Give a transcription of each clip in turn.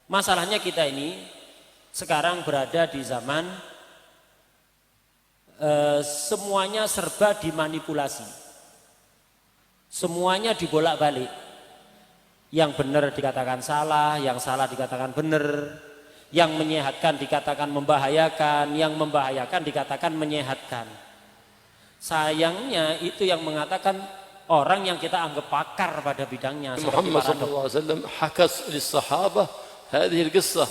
Masalahnya kita ini sekarang berada di zaman semuanya serba dimanipulasi. Semuanya dibolak-balik. Yang benar dikatakan salah, yang salah dikatakan benar, yang menyehatkan dikatakan membahayakan, yang membahayakan dikatakan menyehatkan. Sayangnya itu yang mengatakan orang yang kita anggap pakar pada bidangnya. Muhammad sallallahu alaihi wasallam hakas lis-sahabah hadhihi al-qissah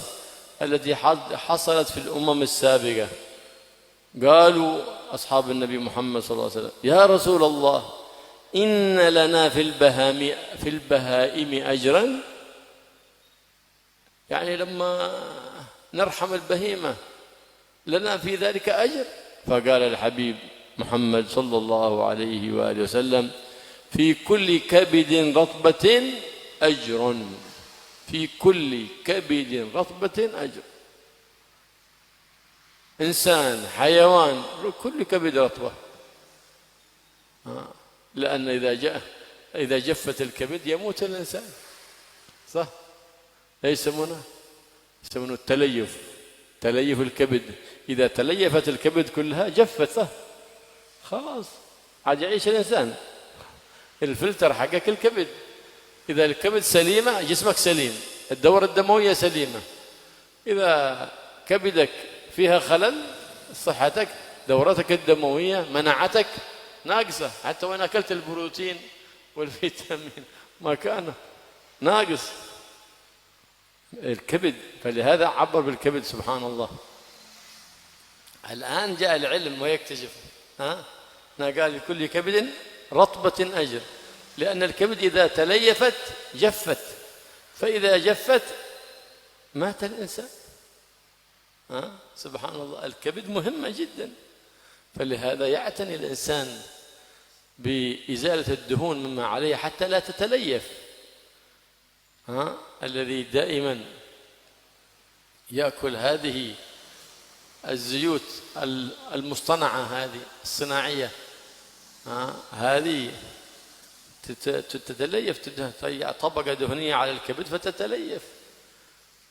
التي حصلت في الأمم السابقة. قالوا أصحاب النبي محمد صلى الله عليه وسلم يا رسول الله إن لنا في البهائم أجرا، يعني لما نرحم البهيمة لنا في ذلك أجر؟ فقال الحبيب محمد صلى الله عليه وآله وسلم في كل كبد رطبة أجر، في كل كبد رطبة أجر. إنسان حيوان كل كبد رطبة، لأن إذا جفت الكبد يموت الإنسان، صح؟ يسمونه التليف، تليف الكبد. إذا تليفت الكبد كلها جفت، صح؟ خلاص عاد يعيش الإنسان. الفلتر حقك الكبد، إذا الكبد سليمة جسمك سليم، الدورة الدموية سليمة. إذا كبدك فيها خلل صحتك، دورتك الدموية، مناعتك ناقصة، حتى وإن أكلت البروتين والفيتامين ما كان ناقص الكبد. فلهذا عبر بالكبد سبحان الله. الآن جاء العلم ويكتشف قال لكل كبد رطبة أجر، لأن الكبد إذا تليفت جفت، فإذا جفت مات الإنسان. سبحان الله، الكبد مهمة جدا. فلهذا يعتني الإنسان بإزالة الدهون مما عليه حتى لا تتليف. الذي دائما يأكل هذه الزيوت المصطنعة، هذه الصناعية، هذه تتليف، طبقة دهنية على الكبد فتتليف.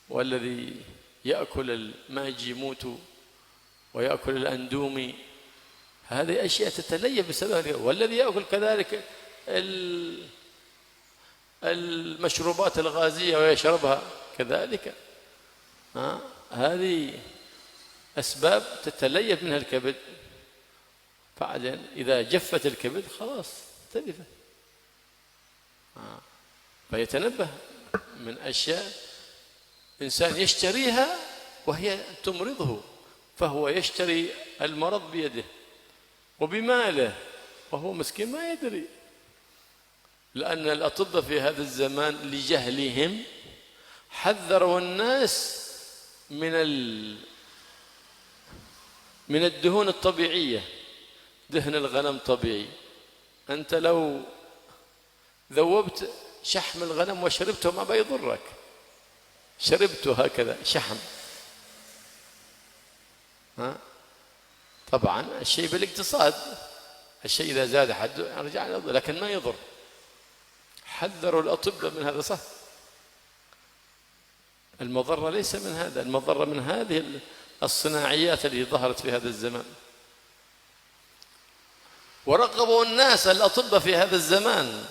والذي يأكل الماجيموت ويأكل الأندومي هذه أشياء تتليف بسببها. والذي يأكل كذلك المشروبات الغازية ويشربها كذلك، هذه أسباب تتليف منها الكبد. بعدين إذا جفت الكبد خلاص تلفت. فيتنبه من أشياء إنسان يشتريها وهي تمرضه، فهو يشتري المرض بيده وبماله وهو مسكين ما يدري. لأن الأطباء في هذا الزمان لجهلهم حذروا الناس من الدهون الطبيعية. دهن الغنم طبيعي، أنت لو ذوبت شحم الغنم وشربته ما بيضرك، شربته هكذا شحم. طبعا الشيء بالاقتصاد، الشيء إذا زاد حده رجع يضر، لكن ما يضر. حذروا الأطباء من هذا، صح؟ المضرة ليس من هذا، المضرة من هذه الصناعيات التي ظهرت في هذا الزمان. ورغبوا الناس الأطباء في هذا الزمان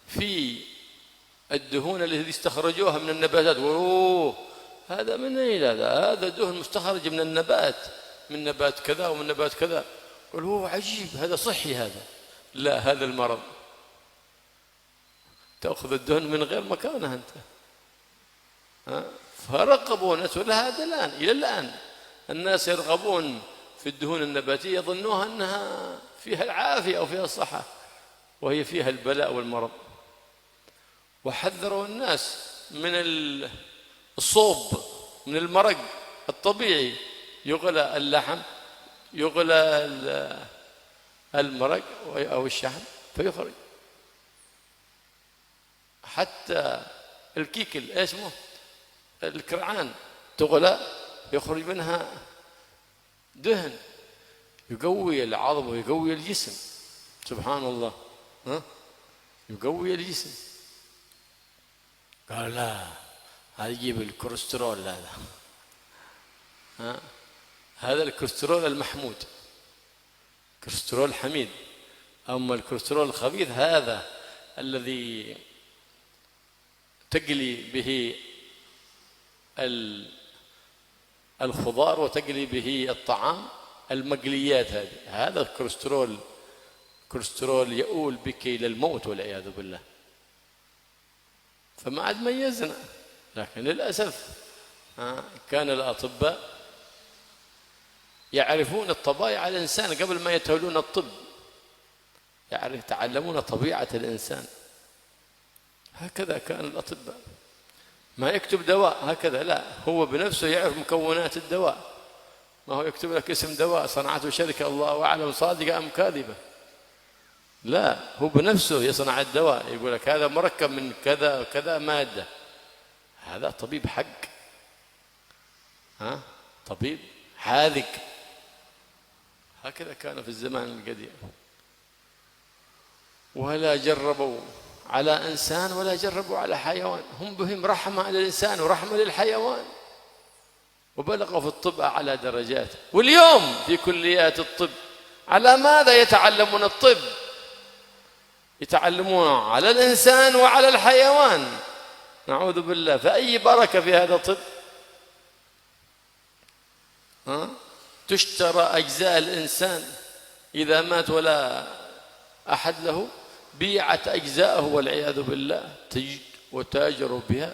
في الدهون التي استخرجوها من النباتات. هذا من أين هذا دهن مستخرج من النبات، من نبات كذا ومن نبات كذا. قالوا عجيب، هذا صحي هذا. لا، هذا المرض. تأخذ الدهن من غير مكانه أنت. فرغبوا الناس، ولهذا الآن إلى الآن الناس يرغبون في الدهون النباتية، يظنوها أنها فيها العافية أو فيها الصحة، وهي فيها البلاء والمرض. وحذروا الناس من الصوب، من المرق الطبيعي، يغلى اللحم، يغلى المرق أو الشحم فيخرج. حتى الكيكل اسمه الكرعان تغلى يخرج منها دهن يقوي العظم ويقوي الجسم. سبحان الله، يقوي الجسم. قال لا، هذا يجيب الكوليسترول هذا، هذا الكوليسترول المحمود، كوليسترول حميد. أما الكوليسترول الخبيث هذا الذي تقلي به الخضار وتقلي به الطعام، المقليات هذا الكوليسترول، كوليسترول يؤول بك إلى الموت والعياذ بالله. فما عاد ميزنا، لكن للأسف كان الأطباء يعرفون الطبائع الإنسان قبل ما يتولون الطب، يتعلمون طبيعة الإنسان. هكذا كان الأطباء، ما يكتب دواء هكذا، لا، هو بنفسه يعرف مكونات الدواء، ما هو يكتب لك اسم دواء صنعته شركة الله أعلم صادقة أم كاذبة، لا، هو بنفسه يصنع الدواء، يقول لك هذا مركب من كذا كذا مادة. هذا طبيب حق، طبيب حاذق. هكذا كان في الزمان القديم. ولا جربوا على إنسان ولا جربوا على حيوان، هم بهم رحمة للإنسان ورحمة للحيوان، وبلغوا في الطب أعلى درجات. واليوم في كليات الطب على ماذا يتعلمون الطب؟ يتعلمون على الإنسان وعلى الحيوان، نعوذ بالله. فأي بركة في هذا الطب؟ تشترى أجزاء الإنسان إذا مات ولا أحد له، بيعت أجزاءه والعياذ بالله، وتاجروا بها.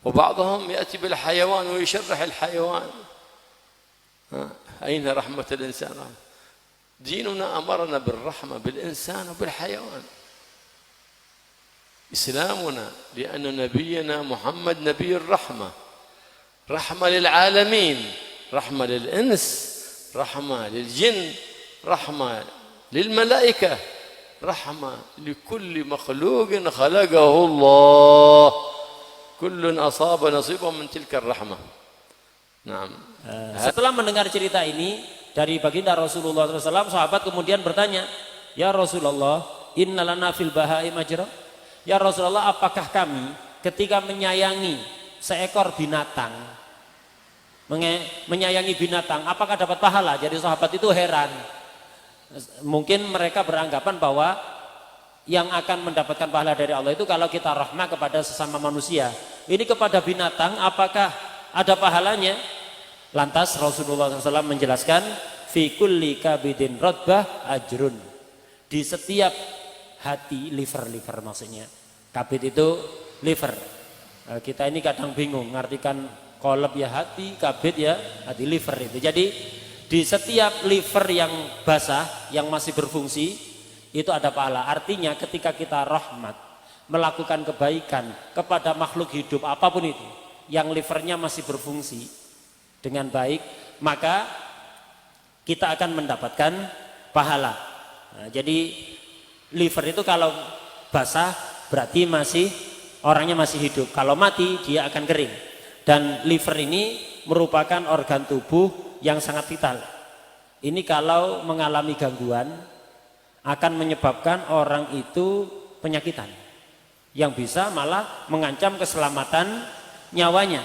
وبعضهم يأتي بالحيوان ويشرح الحيوان. أين رحمة الإنسان؟ ديننا أمرنا بالرحمة بالإنسان وبالحيوان، إسلامنا، لأن نبينا محمد نبي الرحمة، رحمة للعالمين، رحمة للإنس، رحمة للجن، رحمة للملائكة، رحمة لكل مخلوق خلقه الله، كل أصاب نصيبا من تلك الرحمة. نعم. Setelah mendengar cerita ini dari baginda Rasulullah SAW, sahabat kemudian bertanya, ya Rasulullah, innalana fil bahai majra. Ya Rasulullah, apakah kami ketika menyayangi seekor binatang, menyayangi binatang, apakah dapat pahala? Jadi sahabat itu heran. Mungkin mereka beranggapan bahwa yang akan mendapatkan pahala dari Allah itu kalau kita rahmah kepada sesama manusia. Ini kepada binatang apakah ada pahalanya? Lantas Rasulullah SAW menjelaskan, fi kulli kabidin rotbah ajrun. Di setiap hati, liver maksudnya. Kabid itu liver. Kita ini kadang bingung ngartikan kolab ya hati, kabid ya hati, liver itu. Jadi di setiap liver yang basah, yang masih berfungsi, itu ada pahala. Artinya ketika kita rahmat, melakukan kebaikan kepada makhluk hidup apapun itu, yang livernya masih berfungsi dengan baik, maka kita akan mendapatkan pahala. Jadi liver itu kalau basah berarti orangnya masih hidup. Kalau mati dia akan kering. Dan liver ini merupakan organ tubuh yang sangat vital. Ini kalau mengalami gangguan akan menyebabkan orang itu penyakitan yang bisa malah mengancam keselamatan nyawanya.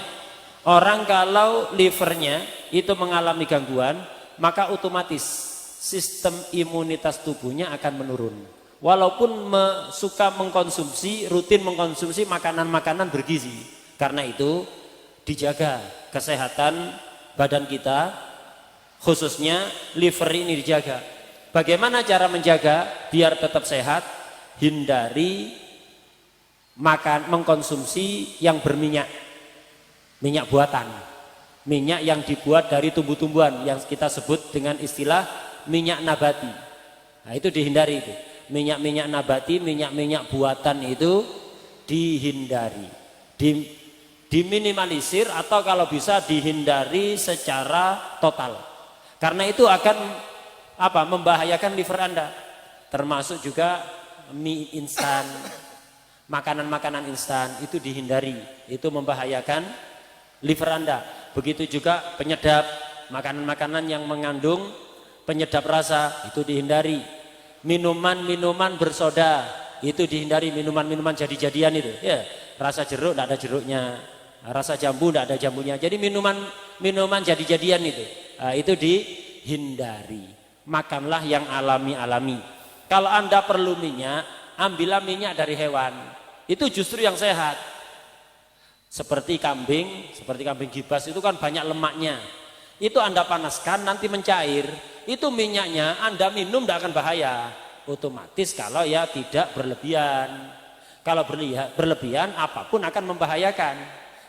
Orang kalau livernya itu mengalami gangguan, maka otomatis sistem imunitas tubuhnya akan menurun. Walaupun rutin mengkonsumsi makanan-makanan bergizi. Karena itu dijaga kesehatan badan kita, khususnya liver ini dijaga. Bagaimana cara menjaga biar tetap sehat? Hindari mengkonsumsi yang berminyak, minyak buatan, minyak yang dibuat dari tumbuh-tumbuhan yang kita sebut dengan istilah minyak nabati. Nah, itu dihindari itu. Minyak-minyak nabati, minyak-minyak buatan itu dihindari, diminimalisir, atau kalau bisa dihindari secara total. Karena itu akan membahayakan liver Anda. Termasuk juga mie instan, makanan-makanan instan itu dihindari, itu membahayakan liver Anda. Begitu juga penyedap, makanan-makanan yang mengandung penyedap rasa itu dihindari. Minuman-minuman bersoda itu dihindari, minuman-minuman jadi-jadian itu. Ya, rasa jeruk tidak ada jeruknya, rasa jambu tidak ada jambunya. Jadi minuman jadi-jadian itu dihindari. Makanlah yang alami-alami. Kalau Anda perlu minyak, ambillah minyak dari hewan. Itu justru yang sehat. Seperti kambing gibas itu kan banyak lemaknya. Itu Anda panaskan nanti mencair. Itu minyaknya Anda minum tidak akan bahaya. Otomatis kalau ya tidak berlebihan. Kalau berlebihan apapun akan membahayakan.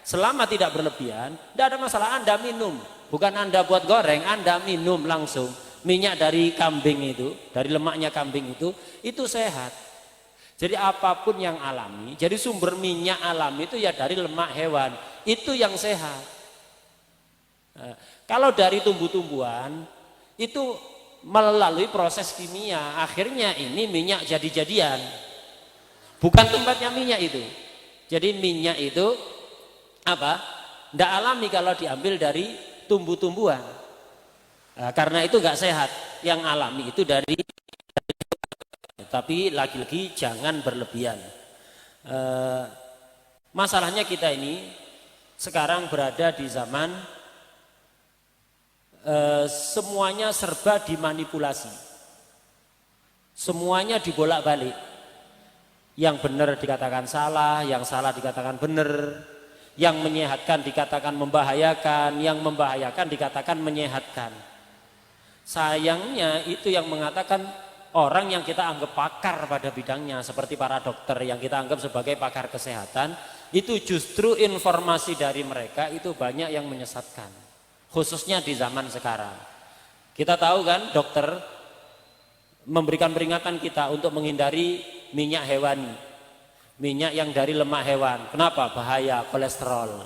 Selama tidak berlebihan, tidak ada masalah. Anda minum. Bukan Anda buat goreng, Anda minum langsung. Minyak dari kambing itu, dari lemaknya kambing itu sehat. Jadi apapun yang alami, jadi sumber minyak alami itu ya dari lemak hewan, itu yang sehat. Kalau dari tumbuh-tumbuhan itu melalui proses kimia, akhirnya ini minyak jadi-jadian. Bukan tempatnya minyak itu. Jadi minyak itu apa? Tidak alami kalau diambil dari tumbuh-tumbuhan. Karena itu nggak sehat. Yang alami itu dari tapi lagi-lagi jangan berlebihan. Masalahnya kita ini sekarang berada di zaman semuanya serba dimanipulasi, semuanya dibolak-balik. Yang benar dikatakan salah, yang salah dikatakan benar, yang menyehatkan dikatakan membahayakan, yang membahayakan dikatakan menyehatkan. Sayangnya itu yang mengatakan orang yang kita anggap pakar pada bidangnya, seperti para dokter yang kita anggap sebagai pakar kesehatan, itu justru informasi dari mereka itu banyak yang menyesatkan, khususnya di zaman sekarang. Kita tahu kan dokter memberikan peringatan kita untuk menghindari minyak hewani, minyak yang dari lemak hewan. Kenapa? Bahaya, kolesterol.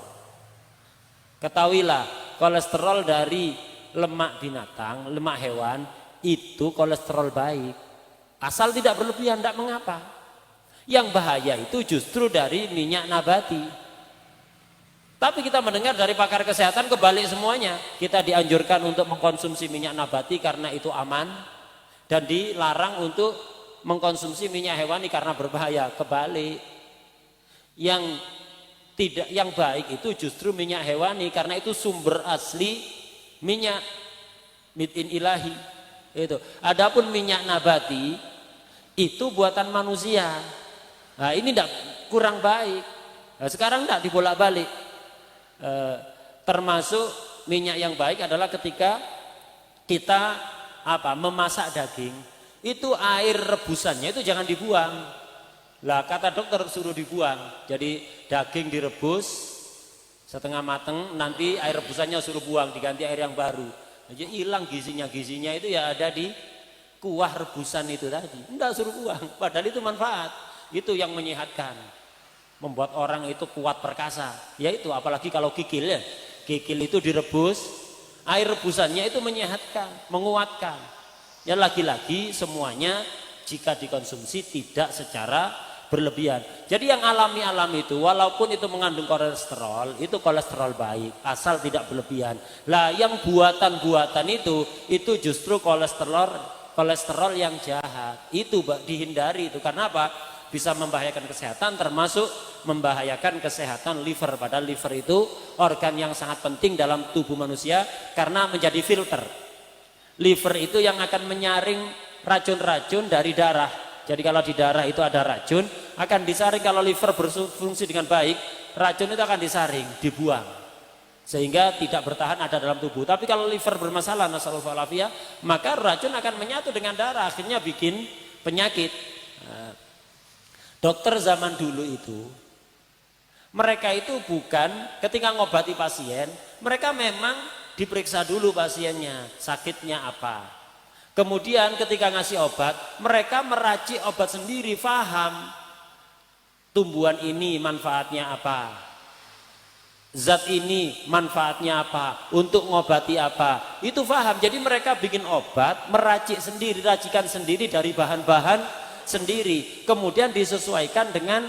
Ketahuilah, kolesterol dari lemak binatang, lemak hewan itu kolesterol baik, asal tidak berlebihan, tidak mengapa. Yang bahaya itu justru dari minyak nabati. Tapi kita mendengar dari pakar kesehatan kebalik semuanya. Kita dianjurkan untuk mengkonsumsi minyak nabati karena itu aman, dan dilarang untuk mengkonsumsi minyak hewani karena berbahaya. Kebalik. Yang baik itu justru minyak hewani karena itu sumber asli minyak midin ilahi itu. Adapun minyak nabati itu buatan manusia. Nah, ini tidak kurang baik. Nah, sekarang tidak dibolak-balik. Termasuk minyak yang baik adalah ketika kita memasak daging, itu air rebusannya itu jangan dibuang. Lah kata dokter suruh dibuang. Jadi daging direbus setengah mateng, nanti air rebusannya suruh buang, diganti air yang baru. Jadi hilang gizinya itu ya ada di kuah rebusan itu tadi. Enggak suruh buang, padahal itu manfaat. Itu yang menyehatkan, membuat orang itu kuat perkasa. Ya itu, apalagi kalau kikil ya. Kikil itu direbus, air rebusannya itu menyehatkan, menguatkan. Ya lagi-lagi semuanya jika dikonsumsi tidak secara berlebihan. Jadi yang alami-alami itu walaupun itu mengandung kolesterol, itu kolesterol baik asal tidak berlebihan. Lah yang buatan-buatan itu justru kolesterol yang jahat. Itu dihindari itu. Karena apa? Bisa membahayakan kesehatan, termasuk membahayakan kesehatan liver. Padahal liver itu organ yang sangat penting dalam tubuh manusia karena menjadi filter. Liver itu yang akan menyaring racun-racun dari darah. Jadi kalau di darah itu ada racun, akan disaring. Kalau liver berfungsi dengan baik, racun itu akan disaring, dibuang. Sehingga tidak bertahan ada dalam tubuh. Tapi kalau liver bermasalah, nasallallahu alaihi, maka racun akan menyatu dengan darah, akhirnya bikin penyakit. Dokter zaman dulu itu, mereka itu bukan ketika ngobati pasien, mereka memang diperiksa dulu pasiennya, sakitnya apa. Kemudian ketika ngasih obat, mereka meracik obat sendiri, paham tumbuhan ini manfaatnya apa, zat ini manfaatnya apa, untuk ngobati apa, itu paham. Jadi mereka bikin obat, meracik sendiri, racikan sendiri dari bahan-bahan sendiri, kemudian disesuaikan dengan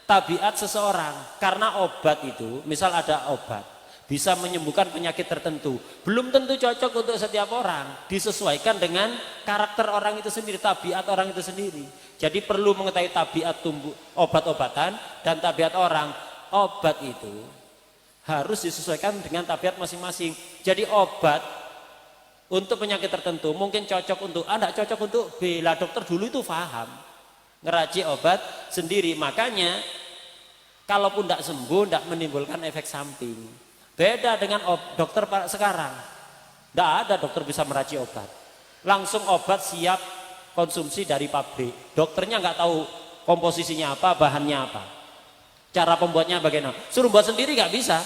tabiat seseorang. Karena obat itu, misal ada obat bisa menyembuhkan penyakit tertentu, belum tentu cocok untuk setiap orang, disesuaikan dengan karakter orang itu sendiri, tabiat orang itu sendiri. Jadi perlu mengetahui tabiat obat-obatan dan tabiat orang. Obat itu harus disesuaikan dengan tabiat masing-masing. Jadi obat untuk penyakit tertentu mungkin cocok untuk A, tidak cocok untuk B. Lah dokter dulu itu paham, ngeracik obat sendiri. Makanya kalaupun tidak sembuh, tidak menimbulkan efek samping. Beda dengan dokter sekarang. Tidak ada dokter bisa meracik obat. Langsung obat siap konsumsi dari pabrik. Dokternya nggak tahu komposisinya apa, bahannya apa, cara pembuatnya bagaimana. Suruh buat sendiri nggak bisa.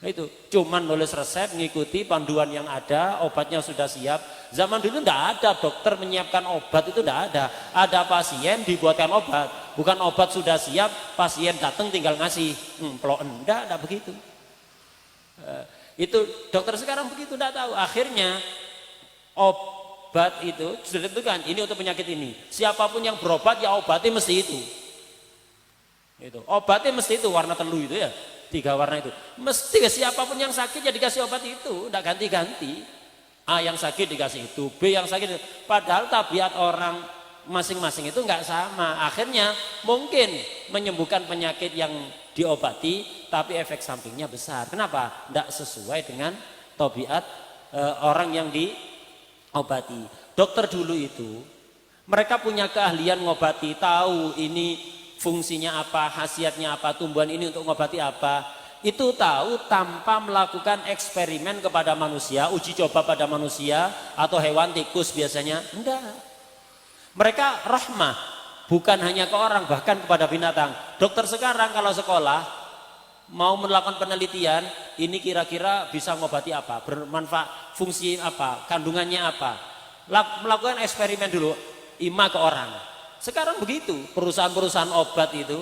Itu cuman nulis resep, ngikuti panduan yang ada, obatnya sudah siap. Zaman dulu nggak ada dokter menyiapkan obat, itu nggak ada. Ada pasien dibuatkan obat, bukan obat sudah siap, pasien datang tinggal ngasih ploen. Nggak begitu. Itu dokter sekarang begitu, nggak tahu. Akhirnya obat itu sudah ditentukan, ini untuk penyakit ini. Siapapun yang berobat ya obatnya mesti itu. Obatnya mesti itu, warna telu itu ya, 3 warna itu. Mesti siapapun yang sakit ya dikasih obat itu, tidak ganti-ganti. A yang sakit dikasih itu, B yang sakit itu. Padahal tabiat orang masing-masing itu nggak sama. Akhirnya mungkin menyembuhkan penyakit yang diobati, tapi efek sampingnya besar. Kenapa? Tidak sesuai dengan tabiat orang yang diobati. Dokter dulu itu mereka punya keahlian ngobati, tahu ini fungsinya apa, khasiatnya apa, tumbuhan ini untuk ngobati apa. Itu tahu tanpa melakukan eksperimen kepada manusia, uji coba pada manusia atau hewan, tikus biasanya. Enggak. Mereka rahmah, bukan hanya ke orang, bahkan kepada binatang. Dokter sekarang kalau sekolah mau melakukan penelitian, ini kira-kira bisa ngobati apa, bermanfaat, fungsi apa, kandungannya apa. Melakukan eksperimen dulu, ke orang. Sekarang begitu, perusahaan-perusahaan obat itu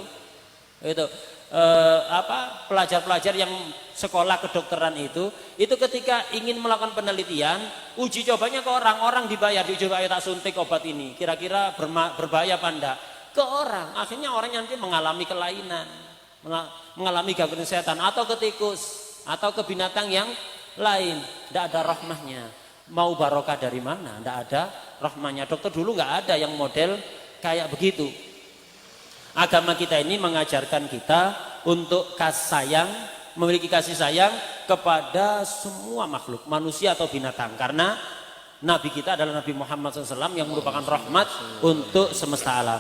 pelajar-pelajar yang sekolah kedokteran itu ketika ingin melakukan penelitian, uji cobanya ke orang dibayar, diuji coba, tak suntik obat ini, kira-kira berbahaya apa enggak? Ke orang, akhirnya orang nanti mengalami kelainan, mengalami gangguan kesehatan, atau ke tikus, atau ke binatang yang lain. Tidak ada rahmahnya. Mau barokah dari mana? Tidak ada rahmahnya. Dokter dulu nggak ada yang model kayak begitu. Agama kita ini mengajarkan kita untuk memiliki kasih sayang kepada semua makhluk, manusia atau binatang. Karena Nabi kita adalah Nabi Muhammad SAW yang merupakan rahmat untuk semesta alam.